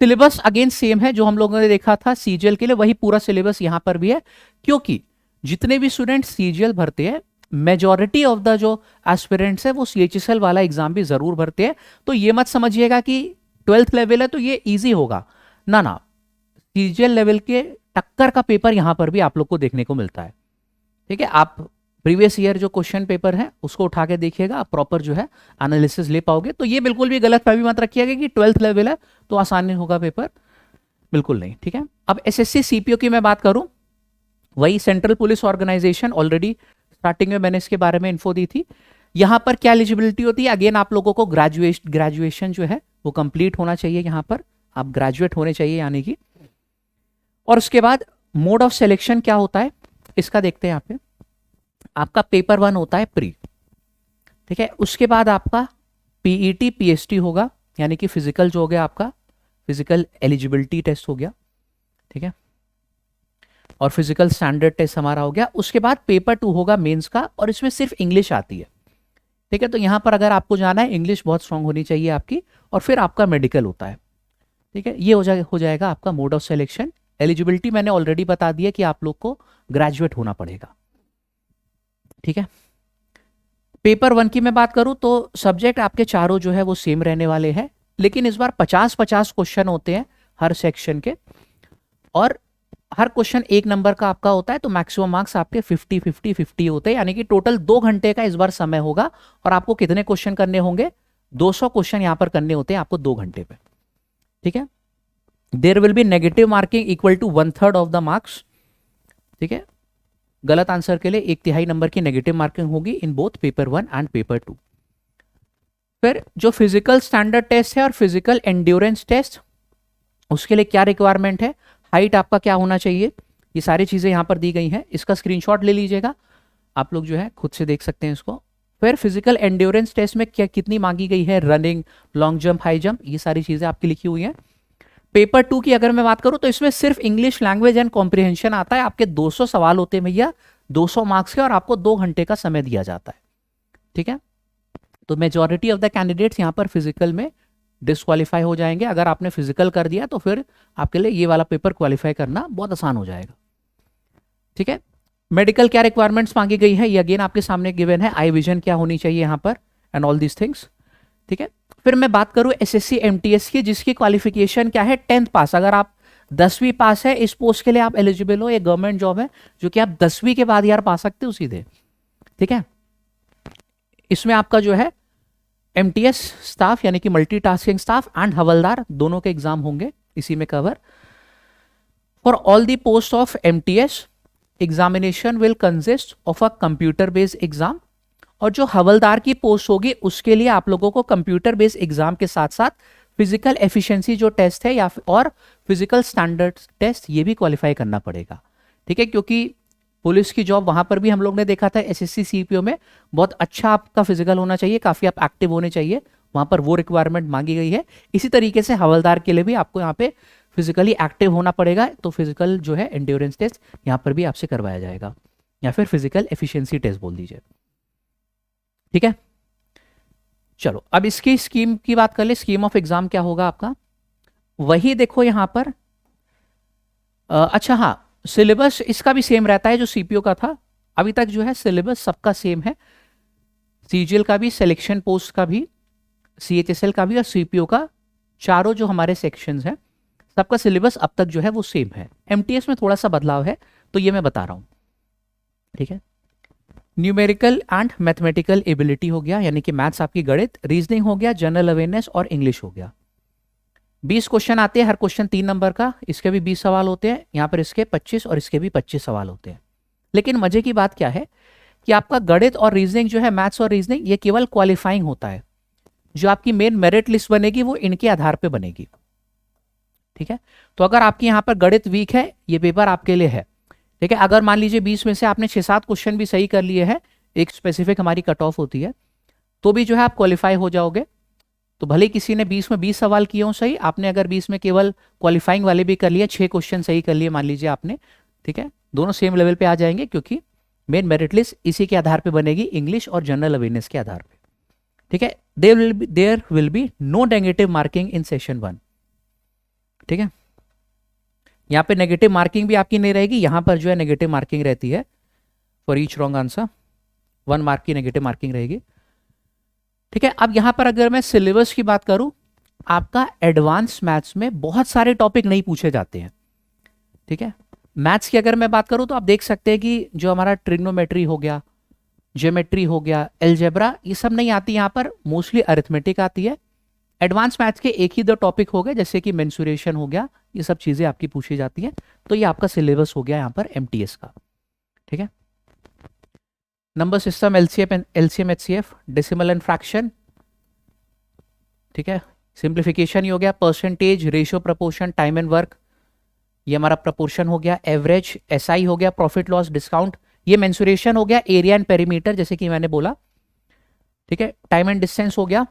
सिलेबस अगेन सेम है जो हम लोगों ने देखा था सीजीएल के लिए, वही पूरा सिलेबस यहां पर भी है, क्योंकि जितने भी स्टूडेंट सीजीएल भरते हैं, मेजॉरिटी ऑफ द जो एस्पिरेंट्स है वो सीएचएसएल वाला एग्जाम भी जरूर भरते हैं। तो ये मत समझिएगा कि 12th लेवल है तो ये इजी होगा, ना ना, सीजीएल लेवल के टक्कर का पेपर यहां पर भी आप लोग को देखने को मिलता है, ठीक है। आप प्रीवियस ईयर जो क्वेश्चन पेपर है उसको उठा के देखिएगा, आप प्रॉपर जो है एनालिसिस ले पाओगे। तो ये बिल्कुल भी गलत फहमी मत रखिएगा कि 12th लेवल है तो आसानी होगा पेपर, बिल्कुल नहीं, ठीक है। अब एसएससी सीपीओ की मैं बात करूं, वही central police organisation, already starting में मैंने इसके बारे में इन्फो दी थी। यहां पर क्या एलिजिबिलिटी होती है, अगेन आप लोगों को ग्रेजुएशन जो है वो कंप्लीट होना चाहिए, यहां पर आप ग्रेजुएट होने चाहिए यानी कि। और उसके बाद मोड ऑफ सिलेक्शन क्या होता है इसका देखते हैं यहाँ पे। आपका पेपर 1 होता है प्री, ठीक है। उसके बाद आपका पीईटी पीएसटी होगा, यानी कि फिजिकल जो हो गया आपका फिजिकल एलिजिबिलिटी टेस्ट हो गया, ठीक है। और फिजिकल स्टैंडर्ड टेस्ट हमारा हो गया। उसके बाद पेपर 2 होगा मेंस का, और इसमें सिर्फ इंग्लिश आती है, ठीक है। तो यहां पर अगर आपको जाना है, इंग्लिश बहुत स्ट्रांग होनी चाहिए आपकी। और फिर आपका मेडिकल होता है, ठीक है। ये हो जाएगा आपका मोड ऑफ सिलेक्शन। एलिजिबिलिटी मैंने ऑलरेडी बता दी है कि आप लोग को ग्रेजुएट होना पड़ेगा, ठीक है। पेपर 1 की मैं बात करूं तो सब्जेक्ट आपके चारों जो है वो सेम रहने वाले हैं, लेकिन इस बार 50-50 क्वेश्चन होते हैं हर सेक्शन के, और हर क्वेश्चन 1 नंबर का आपका होता है। तो मैक्सिमम मार्क्स आपके 50-50-50 होते हैं, यानी कि टोटल 2 घंटे का इस बार समय होगा। और आपको कितने क्वेश्चन करने होंगे, 200 क्वेश्चन यहां पर करने होते हैं आपको 2 घंटे पे, ठीक है। There will be negative marking equal to 1/3 of the marks, ठीक है। गलत आंसर के लिए 1/3 नंबर की नेगेटिव मार्किंग होगी in both paper 1 and paper 2। फिर जो फिजिकल स्टैंडर्ड टेस्ट है और फिजिकल एंड्योरेंस टेस्ट, उसके लिए क्या रिक्वायरमेंट है, हाइट आपका क्या होना चाहिए, ये सारी चीजें यहां पर दी गई हैं। इसका स्क्रीनशॉट ले लीजिएगा, आप लोग जो है खुद से देख सकते हैं इसको। फिर फिजिकल एंड्योरेंस टेस्ट में क्या कितनी मांगी गई है, running, long jump, high jump, ये सारी चीजें आपकी लिखी हुई हैं। पेपर 2 की अगर मैं बात करूं तो इसमें सिर्फ इंग्लिश लैंग्वेज एंड कॉम्प्रिहेंशन आता है। आपके 200 सवाल होते हैं भैया, 200 मार्क्स के, और आपको 2 घंटे का समय दिया जाता है, ठीक है। तो मेजॉरिटी ऑफ द कैंडिडेट्स यहां पर फिजिकल में डिस्क्वालीफाई हो जाएंगे। अगर आपने फिजिकल कर दिया तो फिर आपके लिए ये वाला पेपर क्वालिफाई करना बहुत आसान हो जाएगा, ठीक है। मेडिकल क्या रिक्वायरमेंट्स मांगी गई है, ये अगेन आपके सामने गिवन है। आई विजन क्या होनी चाहिए यहां पर, एंड ऑल दीज थिंग्स, ठीक है। फिर मैं बात करूं एसएससी एमटीएस की, जिसकी क्वालिफिकेशन क्या है, 10th पास। अगर आप 10वीं पास है, इस पोस्ट के लिए आप एलिजिबल हो। ये गवर्नमेंट जॉब है जो कि आप 10वीं के बाद यार पा सकते हो सीधे, ठीक है। इसमें आपका जो है एमटीएस स्टाफ यानी कि मल्टीटास्किंग स्टाफ एंड हवलदार दोनों के एग्जाम होंगे इसी में cover. For all the post of MTS examination will consist of a computer based exam, और जो हवलदार की पोस्ट होगी उसके लिए आप लोगों को कंप्यूटर बेस्ड एग्जाम के साथ साथ फिजिकल एफिशिएंसी जो टेस्ट है या और फिजिकल स्टैंडर्ड टेस्ट ये भी क्वालिफाई करना पड़ेगा, ठीक है। क्योंकि पुलिस की जॉब वहां पर भी हम लोग ने देखा था एसएससी सीपीओ में बहुत अच्छा आपका फिजिकल होना चाहिए, काफी आप एक्टिव होने चाहिए, वहां पर वो रिक्वायरमेंट मांगी गई है। इसी तरीके से हवलदार के लिए भी आपको यहाँ पे फिजिकली एक्टिव होना पड़ेगा, तो फिजिकल जो है एंड्योरेंस टेस्ट यहाँ पर भी आपसे करवाया जाएगा, या फिर फिजिकल एफिशिएंसी टेस्ट बोल दीजिए। ठीक है, चलो अब इसकी स्कीम की बात कर ले। स्कीम ऑफ एग्जाम क्या होगा आपका, वही देखो यहां पर। अच्छा हाँ, सिलेबस इसका भी सेम रहता है जो सीपीओ का था अभी तक, जो है सिलेबस सबका सेम है। सीजीएल का भी, सिलेक्शन पोस्ट का भी, सीएचएसएल का भी और सीपीओ का, चारों जो हमारे सेक्शंस हैं सबका सिलेबस अब तक जो है वो सेम है। एमटीएस में थोड़ा सा बदलाव है, तो ये मैं बता रहा हूं। ठीक है, न्यूमेरिकल एंड मैथमेटिकल एबिलिटी हो गया, यानी कि मैथ्स आपकी गणित, रीजनिंग हो गया, जनरल अवेयरनेस और इंग्लिश हो गया। 20 क्वेश्चन आते हैं, हर क्वेश्चन 3 नंबर का, इसके भी 20 सवाल होते हैं, यहाँ पर इसके 25 और इसके भी 25 सवाल होते हैं। लेकिन मजे की बात क्या है कि आपका गणित और रीजनिंग जो है, मैथ्स और रीजनिंग, ये केवल क्वालिफाइंग होता है। जो आपकी मेन मेरिट लिस्ट बनेगी वो इनके आधार पे बनेगी। ठीक है, तो अगर आपकी यहाँ पर गणित वीक है, ये पेपर आपके लिए है। ठीक है, अगर मान लीजिए 20 में से आपने 6-7 क्वेश्चन भी सही कर लिए हैं, एक स्पेसिफिक हमारी कट ऑफ होती है, तो भी जो है आप क्वालिफाई हो जाओगे। तो भले किसी ने 20 में 20 सवाल किए हो सही, आपने अगर 20 में केवल क्वालिफाइंग वाले भी कर लिए, 6 क्वेश्चन सही कर लिए मान लीजिए आपने, ठीक है, दोनों सेम लेवल पे आ जाएंगे, क्योंकि मेन मेरिट लिस्ट इसी के आधार पे बनेगी, इंग्लिश और जनरल अवेयरनेस के आधार पे। ठीक है, there will be no negative marking in session 1। ठीक है, यहाँ पे नेगेटिव मार्किंग भी आपकी नहीं रहेगी, यहाँ पर जो है नेगेटिव मार्किंग रहती है for each wrong answer, 1 mark की नेगेटिव मार्किंग रहेगी। ठीक है, अब यहां पर अगर मैं सिलेबस की बात करूं, आपका एडवांस मैथ्स में बहुत सारे टॉपिक नहीं पूछे जाते हैं। ठीक है, मैथ्स की अगर मैं बात करूं तो आप देख सकते हैं कि जो हमारा ट्रिग्नोमेट्री हो गया, ज्योमेट्री हो गया, एलजेब्रा, ये सब नहीं आती यहाँ पर, मोस्टली अरिथमेटिक आती है। एडवांस मैथ्स के एक ही 2 टॉपिक हो गए, जैसे कि मेंसुरेशन हो गया, ये सब चीजें आपकी पूछी जाती है। तो ये आपका सिलेबस हो गया यहाँ पर एमटीएस का। ठीक है, number system, LCM HCF, decimal and fraction. ठीक है, सिंप्लीफिकेशन ही हो गया, percentage, ratio, proportion, time and work, ये हमारा प्रपोर्शन हो गया, एवरेज, एसआई हो गया, प्रॉफिट लॉस, डिस्काउंट, ये मेंसुरेशन हो गया, एरिया एंड पेरीमीटर जैसे कि मैंने बोला। ठीक है, टाइम एंड डिस्टेंस हो गया,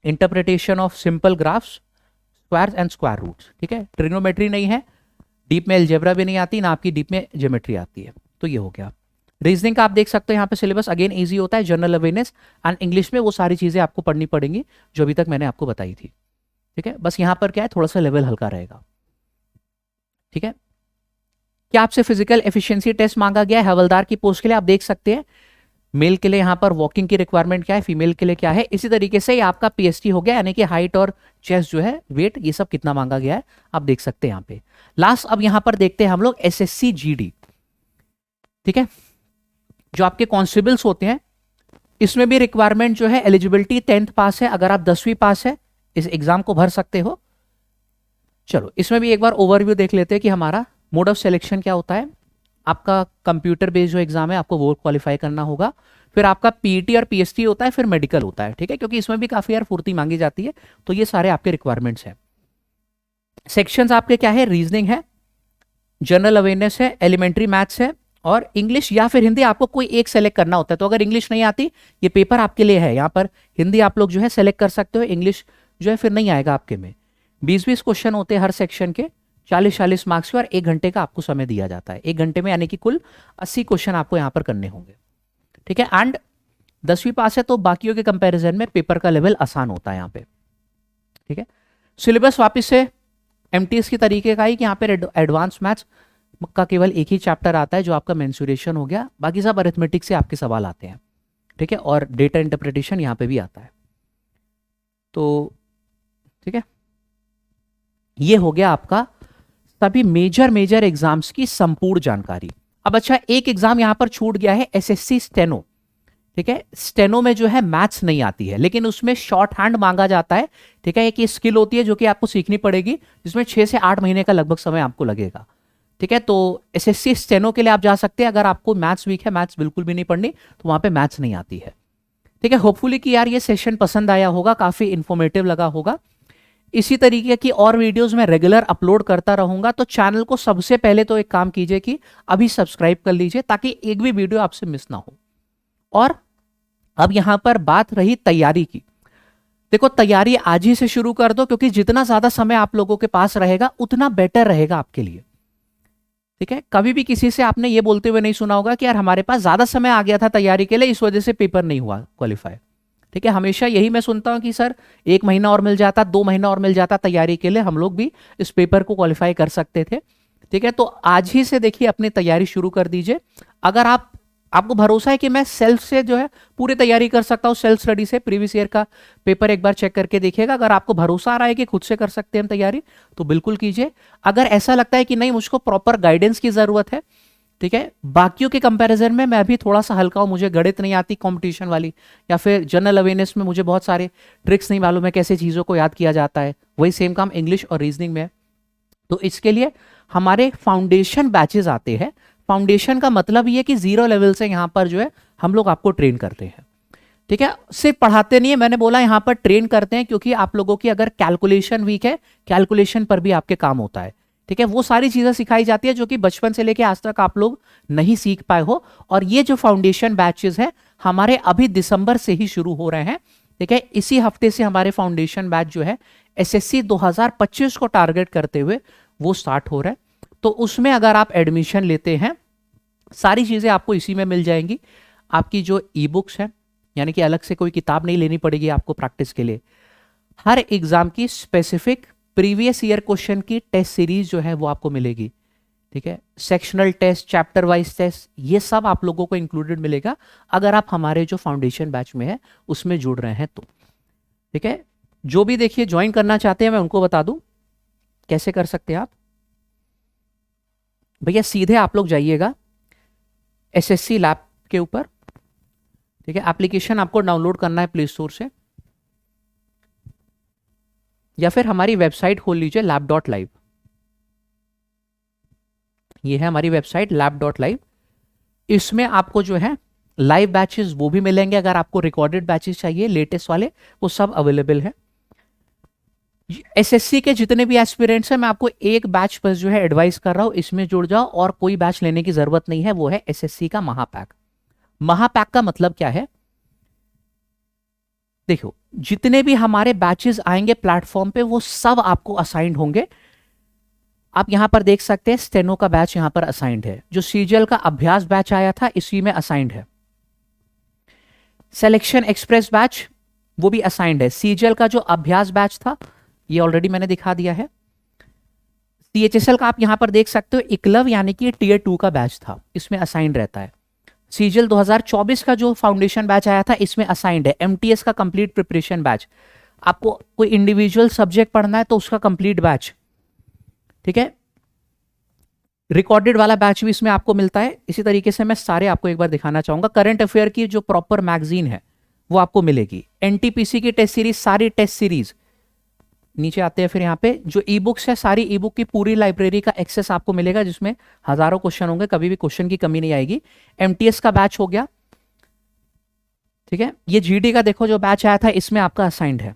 interpretation of simple graphs, squares and square roots. ठीक है, ट्रिग्नोमेट्री नहीं है, डीप में एलजेब्रा भी नहीं आती, ना आपकी डीप में ज्योमेट्री आती है। तो ये हो गया। रीजनिंग का आप देख सकते हो यहाँ पे सिलेबस अगेन इजी होता है, जनरल अवेयरनेस एंड इंग्लिश में वो सारी चीजें आपको पढ़नी पड़ेंगी जो अभी तक मैंने आपको बताई थी। ठीक है, बस यहाँ पर क्या है, थोड़ा सा लेवल हल्का रहेगा। ठीक है, क्या आपसे फिजिकल एफिशिएंसी टेस्ट मांगा गया है हवलदार की पोस्ट के लिए, आप देख सकते हैं मेल के लिए यहाँ पर वॉकिंग की रिक्वायरमेंट क्या है, फीमेल के लिए क्या है। इसी तरीके से आपका पीएसटी हो गया, यानी कि हाइट और चेस्ट जो है, वेट, ये सब कितना मांगा गया है आप देख सकते हैं यहाँ पे। लास्ट अब यहाँ पर देखते हैं हम लोग एसएससी जीडी। ठीक है, जो आपके कॉन्स्टेबल्स होते हैं, इसमें भी रिक्वायरमेंट जो है एलिजिबिलिटी 10th पास है, अगर आप 10वीं पास है इस एग्जाम को भर सकते हो। चलो इसमें भी एक बार ओवरव्यू देख लेते हैं कि हमारा मोड ऑफ सिलेक्शन क्या होता है। आपका कंप्यूटर बेस्ड जो एग्जाम है आपको वो क्वालिफाई करना होगा, फिर आपका पीईटी और पीएसटी होता है, फिर मेडिकल होता है। ठीक है, क्योंकि इसमें भी काफी यार फुर्ती मांगी जाती है, तो ये सारे आपके रिक्वायरमेंट्स हैं। सेक्शंस आपके क्या है, रीजनिंग है, जनरल अवेयरनेस है, एलिमेंट्री मैथ्स है और इंग्लिश या फिर हिंदी, आपको कोई एक सेलेक्ट करना होता है। तो अगर इंग्लिश नहीं आती, ये पेपर आपके लिए है, यहाँ पर हिंदी आप लोग जो है सेलेक्ट कर सकते हो, इंग्लिश जो है फिर नहीं आएगा आपके में। 20-20 क्वेश्चन होते हैं हर सेक्शन के, 40-40 मार्क्स के, और 1 घंटे का आपको समय दिया जाता है। 1 घंटे में यानी कि कुल 80 क्वेश्चन आपको यहाँ पर करने होंगे। ठीक है, एंड 10वीं पास है तो बाकियों के कंपेरिजन में पेपर का लेवल आसान होता है यहाँ पे। ठीक है, सिलेबस वापिस से एमटीएस की तरीके का ही कि यहाँ पे एडवांस मैथ्स का केवल एक ही चैप्टर आता है जो आपका मेंसुरेशन हो गया, बाकी सब अरिथमेटिक से आपके सवाल आते हैं। ठीक है, और डेटा इंटरप्रिटेशन यहाँ पे भी आता है। तो ठीक है, ये हो गया आपका सभी मेजर एग्जाम्स की संपूर्ण जानकारी। अब अच्छा, एक एग्जाम यहां पर छूट गया है, एसएससी स्टेनो। ठीक है, स्टेनो में जो है मैथ्स नहीं आती है, लेकिन उसमें शॉर्ट हैंड मांगा जाता है। ठीक है, एक स्किल होती है जो कि आपको सीखनी पड़ेगी, जिसमें 6 से 8 महीने का लगभग समय आपको लगेगा। ठीक है, तो एसएससी स्टेनो के लिए आप जा सकते हैं। अगर आपको मैथ्स वीक है, मैथ्स बिल्कुल भी नहीं पढ़नी, तो वहां पे मैथ्स नहीं आती है। ठीक है, होपफुली कि यार ये सेशन पसंद आया होगा, काफी इंफॉर्मेटिव लगा होगा। इसी तरीके की और वीडियोस मैं रेगुलर अपलोड करता रहूंगा, तो चैनल को सबसे पहले तो एक काम कीजिए कि अभी सब्सक्राइब कर लीजिए, ताकि एक भी वीडियो आपसे मिस ना हो। और अब यहां पर बात रही तैयारी की। देखो, तैयारी आज ही से शुरू कर दो, क्योंकि जितना ज्यादा समय आप लोगों के पास रहेगा उतना बेटर रहेगा आपके लिए। ठीक है, कभी भी किसी से आपने ये बोलते हुए नहीं सुना होगा कि यार हमारे पास ज्यादा समय आ गया था तैयारी के लिए, इस वजह से पेपर नहीं हुआ क्वालिफाई। ठीक है, हमेशा यही मैं सुनता हूं कि सर 1 महीना और मिल जाता, 2 महीना और मिल जाता तैयारी के लिए, हम लोग भी इस पेपर को क्वालिफाई कर सकते थे। ठीक है, तो आज ही से देखिए अपनी तैयारी शुरू कर दीजिए। अगर आपको भरोसा है कि मैं सेल्फ से जो है पूरी तैयारी कर सकता हूं, सेल्फ स्टडी से प्रीवियस ईयर का पेपर एक बार चेक करके देखिएगा। अगर आपको भरोसा आ रहा है कि खुद से कर सकते हैं हम तैयारी, तो बिल्कुल कीजिए। अगर ऐसा लगता है कि नहीं मुझको प्रॉपर गाइडेंस की जरूरत है, ठीक है, बाकियों के कंपैरिजन में मैं भी थोड़ा सा हल्का हूं, मुझे गणित नहीं आती कंपटीशन वाली, या फिर जनरल अवेयरनेस में मुझे बहुत सारे ट्रिक्स नहीं मालूम है कैसे चीज़ों को याद किया जाता है, वही सेम काम इंग्लिश और रीजनिंग में है। तो इसके लिए हमारे फाउंडेशन बैचेस आते हैं। फाउंडेशन का मतलब ये कि 0 लेवल से यहाँ पर जो है हम लोग आपको ट्रेन करते हैं। ठीक है, सिर्फ पढ़ाते नहीं है, मैंने बोला यहाँ पर ट्रेन करते हैं, क्योंकि आप लोगों की अगर कैलकुलेशन वीक है, कैलकुलेशन पर भी आपके काम होता है। ठीक है, वो सारी चीजें सिखाई जाती है जो कि बचपन से लेके आज तक आप लोग नहीं सीख पाए हो। और ये जो फाउंडेशन बैचेस है हमारे अभी दिसंबर से ही शुरू हो रहे हैं। ठीक है, इसी हफ्ते से हमारे फाउंडेशन बैच जो है एसएससी 2025 को टारगेट करते हुए वो स्टार्ट हो रहा है। तो उसमें अगर आप एडमिशन लेते हैं, सारी चीजें आपको इसी में मिल जाएंगी। आपकी जो ई बुक्स है, यानी कि अलग से कोई किताब नहीं लेनी पड़ेगी आपको प्रैक्टिस के लिए। हर एग्जाम की स्पेसिफिक प्रीवियस ईयर क्वेश्चन की टेस्ट सीरीज जो है वो आपको मिलेगी। ठीक है, sectional test, chapter wise test, ये सब आप लोगों को इंक्लूडेड मिलेगा अगर आप हमारे जो फाउंडेशन बैच में है उसमें जुड़ रहे हैं तो। ठीक है, जो भी देखिए ज्वाइन करना चाहते हैं मैं उनको बता दूं कैसे कर सकते हैं आप। भैया सीधे आप लोग जाइएगा एसएससी लैब के ऊपर। ठीक है, एप्लीकेशन आपको डाउनलोड करना है प्ले स्टोर से, या फिर हमारी वेबसाइट खोल लीजिए lab.live। ये है हमारी वेबसाइट lab.live। इसमें आपको जो है लाइव बैचेस वो भी मिलेंगे, अगर आपको रिकॉर्डेड बैचेस चाहिए लेटेस्ट वाले वो सब अवेलेबल है। एसएससी के जितने भी एस्पिरेंट्स हैं मैं आपको एक बैच बस जो है एडवाइस कर रहा हूं, इसमें जुड़ जाओ और कोई बैच लेने की जरूरत नहीं है, वो है एसएससी का महापैक। महापैक का मतलब क्या है, देखो जितने भी हमारे बैचेस आएंगे प्लेटफॉर्म पे वो सब आपको असाइंड होंगे। आप यहां पर देख सकते हैं स्टेनो का बैच यहां पर असाइंड है, जो सीजीएल का अभ्यास बैच आया था इसी में असाइंड है। सिलेक्शन एक्सप्रेस बैच वो भी असाइंड है। सीजीएल का जो अभ्यास बैच था ये ऑलरेडी मैंने दिखा दिया है। सीएचएसएल का आप यहां पर देख सकते हो एकलव यानी कि टीयर 2 का बैच था, इसमें असाइंड रहता है। सीजीएल 2024 का जो फाउंडेशन बैच आया था इसमें असाइंड है। एमटीएस का कंप्लीट प्रिपरेशन बैच, आपको कोई इंडिविजुअल सब्जेक्ट पढ़ना है तो उसका कंप्लीट बैच। ठीक है, रिकॉर्डेड वाला बैच भी इसमें आपको मिलता है। इसी तरीके से मैं सारे आपको एक बार दिखाना चाहूंगा। करंट अफेयर की जो प्रॉपर मैगजीन है वो आपको मिलेगी। एनटीपीसी की टेस्ट सीरीज, सारी टेस्ट सीरीज नीचे आते हैं। फिर यहाँ पे जो ई बुक्स है, सारी ई बुक की पूरी लाइब्रेरी का एक्सेस आपको मिलेगा, जिसमें हजारों क्वेश्चन होंगे, कभी भी क्वेश्चन की कमी नहीं आएगी। एमटीएस का बैच हो गया। ठीक है, ये जीडी का देखो जो बैच आया था इसमें आपका असाइंड है।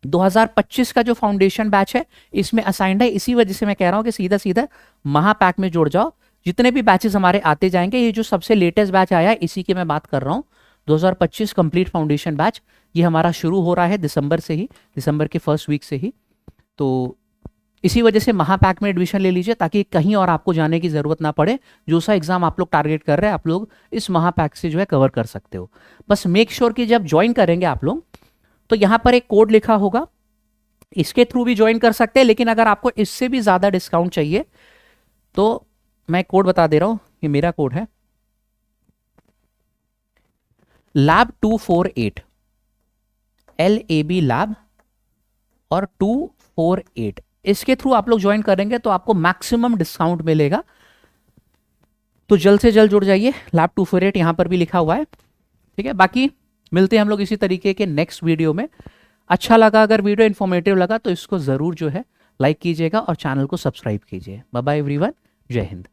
2025 का जो फाउंडेशन बैच है इसमें असाइंड है। इसी वजह से मैं कह रहा हूं कि सीधा सीधा महापैक में जुड़ जाओ। जितने भी बैचेस हमारे आते जाएंगे, ये जो सबसे लेटेस्ट बैच आया है इसी की मैं बात कर रहा हूं, 2025 कंप्लीट फाउंडेशन बैच, ये हमारा शुरू हो रहा है दिसंबर से ही, दिसंबर के फर्स्ट वीक से ही। तो इसी वजह से महापैक में एडमिशन ले लीजिए ताकि कहीं और आपको जाने की जरूरत ना पड़े। जो सा एग्जाम आप लोग टारगेट कर रहे हैं आप लोग इस महापैक से जो है कवर कर सकते हो। बस मेक श्योर कि जब ज्वाइन करेंगे आप लोग तो यहां पर एक कोड लिखा होगा, इसके थ्रू भी ज्वाइन कर सकते हैं। लेकिन अगर आपको इससे भी ज्यादा डिस्काउंट चाहिए तो मैं कोड बता दे रहा हूं, ये मेरा कोड है lab 248, LAB लैब और 248। इसके थ्रू आप लोग ज्वाइन करेंगे तो आपको मैक्सिमम डिस्काउंट मिलेगा। तो जल्द से जल्द जुड़ जाइए। lab 248 यहां पर भी लिखा हुआ है। ठीक है, बाकी मिलते हैं हम लोग इसी तरीके के नेक्स्ट वीडियो में। अच्छा लगा, अगर वीडियो इन्फॉर्मेटिव लगा तो इसको जरूर जो है लाइक कीजिएगा और चैनल को सब्सक्राइब कीजिए। बाय बाय एवरीवन, जय हिंद।